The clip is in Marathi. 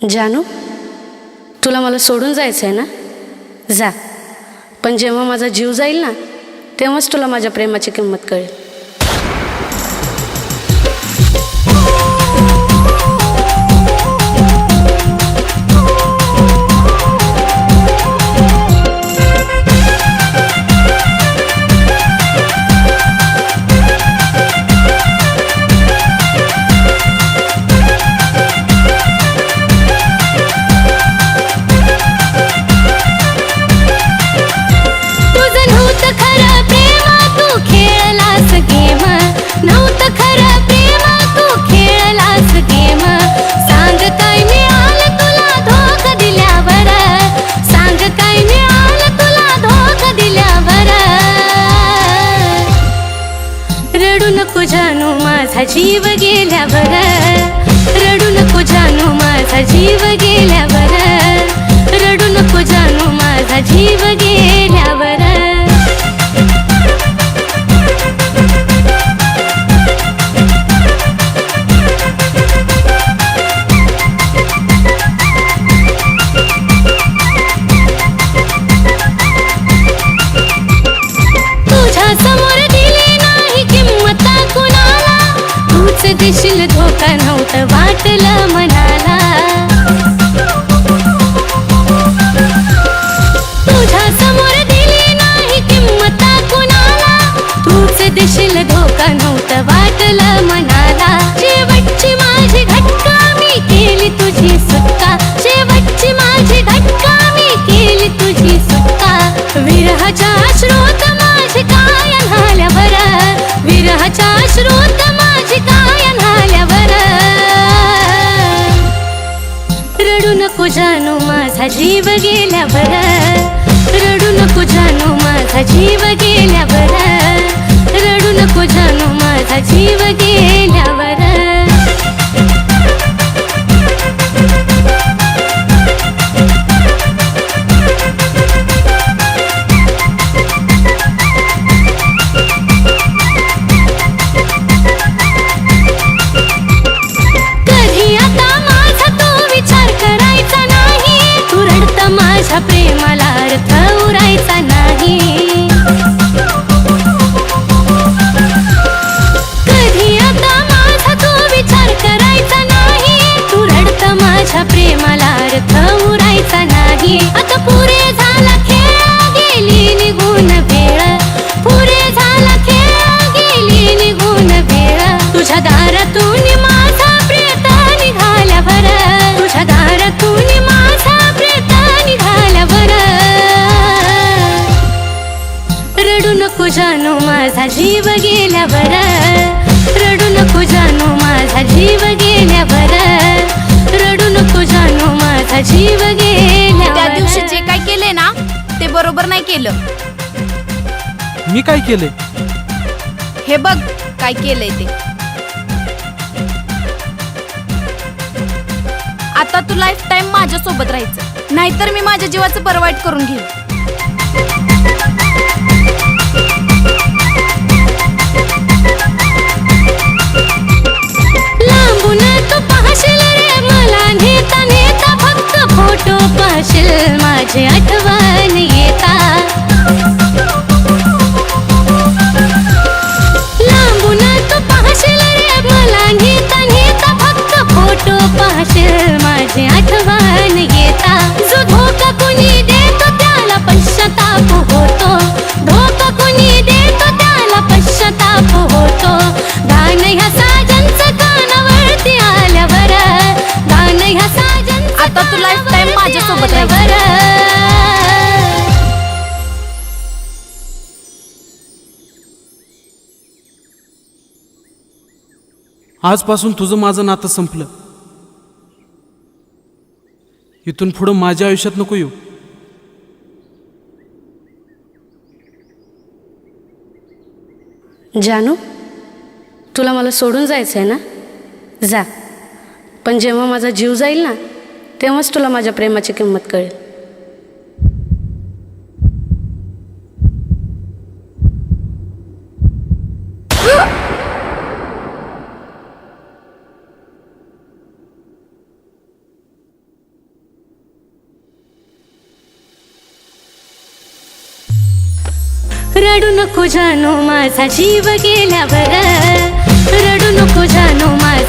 जानू, तुला मला सोडून जायचं आहे ना? जा. पण जेव्हा माझा जीव जाईल ना, तेव्हाच तुला माझ्या प्रेमाची किंमत कळेल. रडू नको जानू माझा जीव गेल्यावर, रडू नको जानू माझा जीव गेल्यावर, रडू नको जानू माझा जीव गेल्यावर. तुझ्या समोर दिली नाही किंमत कुणाला, तूच देशील धोका नव्हतं वाटलं मनाला. तुझ्या समोर दिली नाही किंमत कुणाला, तूच देशील धोका नव्हतं वाटलं मनाला. शेवटची माझी घटका मी केली तुझी सुटका, शेवटची माझी घटका मी केली तुझी सुटका. विरहाच्या अश्रूत माझी काय न्हाल्यावर, विरहाच्या अश्रूत माझी काय न्हाल्यावर. रडू नको जानू माझा जीव गेल्यावर, रडू नको जानू माझा जीव गेल्यावर, रडू नको जानू माझा जीव गेल्यावर. माझ्या प्रेमाला अर्थ उरायचा नाही. कधी आता माझा तो विचार करायचा नाही, तू रडत माझ्या प्रेमाला अर्थ उरायचा नाही. आता पुरे झाला खेळ गेली निघून वेळ, पुरे झाला खेळ गेली निघून वेळ. तुझ्या दारातून माझा प्रेत निघाल्यावर, तुझ्या दारातून माझा प्रेत निघाल्यावर. रडू नको जानू माझा जीव गेल्यावर, रडू नको जानू माझा जीव गेल्यावर, रडू नको जानू माझा जीव गेल्यावर. त्या दिवशी जे काय केले ना ते बरोबर नाही केलं. मी काय केले? हे बघ काय केलंय ते. आता तू लाईफ टाइम माझ्या सोबत राहायचं, नाहीतर मी माझ्या जीवाचं बरं वाईट करून घेईन. लांबून तू पाहशील रे मला नेता नेता, फक्त फोटो पाहशील माझी आठवण येता. लांबून तू पाहशील रे मला नेता नेता, फक्त फोटो पाहशील माझी आठवण येता. जो धोका कुणी देतो त्याला पश्चाताप होतो, धोका कुणी देतो त्याला पश्चाताप होतो. गाणं ह्या साजनचं कानावरती आल्यावर, गाणं ह्या साजनचं आता तू लाईफ टाइम माझ्या सोबत आल्यावर. आजपासून तुझं माझं नातं संपलं. इथून पुढं माझ्या आयुष्यात नको येऊ. जानू, तुला मला सोडून जायचं आहे ना? जा. पण जेव्हा माझा जीव जाईल ना, तेव्हाच तुला माझ्या प्रेमाची किंमत कळेल. रडू नको जानो माझा जीव गेल्यावर रडू नको जानो माझा